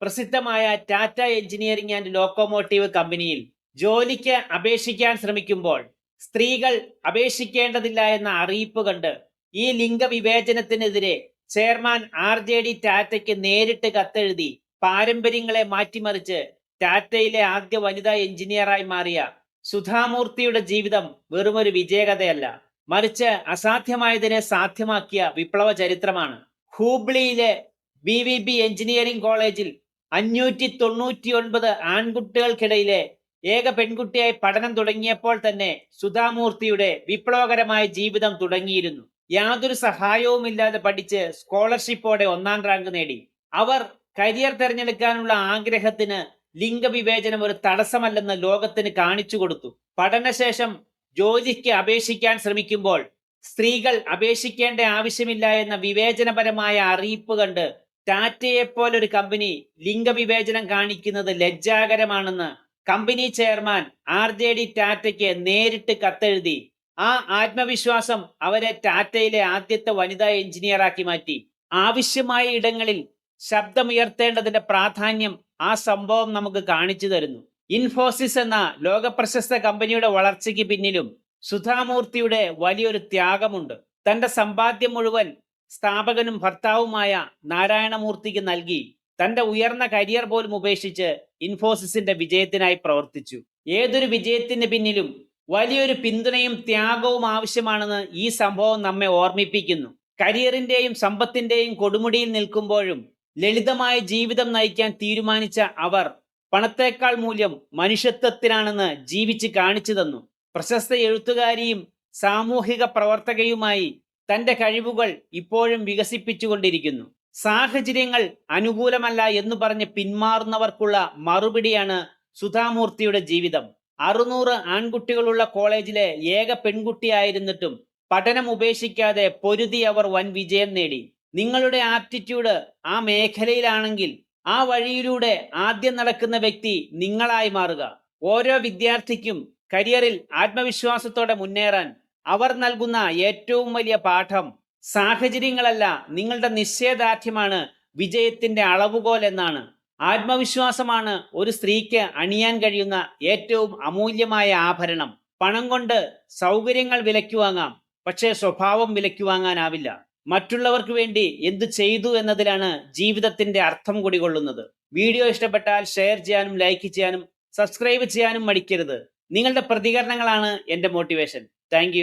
പ്രസിദ്ധമായ Tata engineering and locomotive കമ്പനിയിൽ ജോലിക്ക് അപേക്ഷിക്കാൻ ശ്രമിക്കുമ്പോൾ സ്ത്രീകൾ അപേക്ഷിക്കേണ്ടതില്ല എന്ന അറിയിപ്പ് കണ്ട് ഈ ലിംഗവിവേചനത്തിനെതിരെ ചെയർമാൻ RJD ടാറ്റയ്ക്ക് നേരിട്ട് കത്തെഴുതി പാരമ്പര്യങ്ങളെ മാറ്റിമറിച്ച് ടാറ്റയിലെ ആദ്യ വനിതാ എഞ്ചിനീയറായി മാറിയ സുധാമൂർത്തിയുടെ ജീവിതം വെറുമൊരു വിജയകഥയല്ല, മറിച്ച് അസാധ്യമായതിനെ സാധ്യമാക്കിയ വിപ്ലവ ചരിത്രമാണ്. ഹൂബ്ലിയിലെ BVB എഞ്ചിനീയറിംഗ് കോളേജിൽ 599 ആൺകുട്ടികൾക്കിടയിലെ ഏക പെൺകുട്ടിയായി പഠനം തുടങ്ങിയപ്പോൾ തന്നെ സുധാമൂർത്തിയുടെ വിപ്ലവകരമായ ജീവിതം തുടങ്ങിയിരുന്നു. യാതൊരു സഹായവുമില്ലാതെ പഠിച്ച് സ്കോളർഷിപ്പോടെ 1ാം റാങ്ക് നേടി. അവർ കരിയർ തിരഞ്ഞെടുക്കാനുള്ള ആഗ്രഹത്തിന് ലിംഗവിവേചനം ഒരു തടസ്സമല്ലെന്ന് ലോകത്തിന് കാണിച്ചു കൊടുത്തു. പഠനശേഷം ജോലിക്ക് അപേക്ഷിക്കാൻ ശ്രമിക്കുമ്പോൾ സ്ത്രീകൾ അപേക്ഷിക്കേണ്ട ആവശ്യമില്ല എന്ന വിവേചനപരമായ അറിയിപ്പ് കണ്ട് ടാറ്റയെപ്പോലൊരു കമ്പനി ലിംഗവിവേചനം കാണിക്കുന്നത് ലജ്ജാകരമാണെന്ന് കമ്പനി ചെയർമാൻ RJD ടാറ്റയ്ക്ക് നേരിട്ട് കത്തെഴുതി. ആ ആത്മവിശ്വാസം അവരെ ടാറ്റയിലെ ആദ്യത്തെ വനിതാ എഞ്ചിനീയറാക്കി മാറ്റി. ആവശ്യമായ ഇടങ്ങളിൽ ശബ്ദമുയർത്തേണ്ടതിന്റെ പ്രാധാന്യം ആ സംഭവം നമുക്ക് കാണിച്ചു തരുന്നു. ഇൻഫോസിസ് എന്ന ലോകപ്രശസ്ത കമ്പനിയുടെ വളർച്ചയ്ക്ക് പിന്നിലും സുധാമൂർത്തിയുടെ വലിയൊരു ത്യാഗമുണ്ട്. തന്റെ സമ്പാദ്യം മുഴുവൻ സ്ഥാപകനും ഭർത്താവുമായ നാരായണമൂർത്തിക്ക് നൽകി തന്റെ ഉയർന്ന കരിയർ പോലും ഉപേക്ഷിച്ച് ഇൻഫോസിസിന്റെ വിജയത്തിനായി പ്രവർത്തിച്ചു. ഏതൊരു വിജയത്തിന് പിന്നിലും വലിയൊരു പിന്തുണയും ത്യാഗവും ആവശ്യമാണെന്ന് ഈ സംഭവം നമ്മെ ഓർമ്മിപ്പിക്കുന്നു. കരിയറിന്റെയും സമ്പത്തിന്റെയും കൊടുമുടിയിൽ നിൽക്കുമ്പോഴും ലളിതമായ ജീവിതം നയിക്കാൻ തീരുമാനിച്ച അവർ പണത്തേക്കാൾ മൂല്യം മനുഷ്യത്വത്തിനാണെന്ന് ജീവിച്ച് കാണിച്ചു തന്നു. പ്രശസ്ത എഴുത്തുകാരിയും സാമൂഹിക പ്രവർത്തകയുമായി തന്റെ കഴിവുകൾ ഇപ്പോഴും വികസിപ്പിച്ചുകൊണ്ടിരിക്കുന്നു. സാഹചര്യങ്ങൾ അനുകൂലമല്ല എന്ന് പറഞ്ഞ് പിന്മാറുന്നവർക്കുള്ള മറുപടിയാണ് സുധാമൂർത്തിയുടെ ജീവിതം. 600 ആൺകുട്ടികളുള്ള കോളേജിലെ ഏക പെൺകുട്ടിയായിരുന്നിട്ടും പഠനം ഉപേക്ഷിക്കാതെ പൊരുതി അവർ വൻ വിജയം നേടി. നിങ്ങളുടെ ആപ്റ്റിറ്റ്യൂഡ് ആ മേഖലയിലാണെങ്കിൽ ആ വഴിയിലൂടെ ആദ്യം നടക്കുന്ന വ്യക്തി നിങ്ങളായി മാറുക. ഓരോ വിദ്യാർത്ഥിക്കും കരിയറിൽ ആത്മവിശ്വാസത്തോടെ മുന്നേറാൻ അവർ നൽകുന്ന ഏറ്റവും വലിയ പാഠം സാഹചര്യങ്ങളല്ല, നിങ്ങളുടെ നിശ്ചയദാർഢ്യമാണ് വിജയത്തിന്റെ അളവുകോൽ എന്നാണ്. ആത്മവിശ്വാസമാണ് ഒരു സ്ത്രീക്ക് അണിയാൻ കഴിയുന്ന ഏറ്റവും അമൂല്യമായ ആഭരണം. പണം കൊണ്ട് സൗകര്യങ്ങൾ വിലയ്ക്ക് വാങ്ങാം, പക്ഷേ സ്വഭാവം വിലയ്ക്ക് വാങ്ങാനാവില്ല. മറ്റുള്ളവർക്ക് വേണ്ടി എന്തു ചെയ്തു എന്നതിലാണ് ജീവിതത്തിന്റെ അർത്ഥം കുടികൊള്ളുന്നത്. വീഡിയോ ഇഷ്ടപ്പെട്ടാൽ ഷെയർ ചെയ്യാനും ലൈക്ക് ചെയ്യാനും സബ്സ്ക്രൈബ് ചെയ്യാനും മടിക്കരുത്. നിങ്ങളുടെ പ്രതികരണങ്ങളാണ് എൻ്റെ മോട്ടിവേഷൻ. താങ്ക്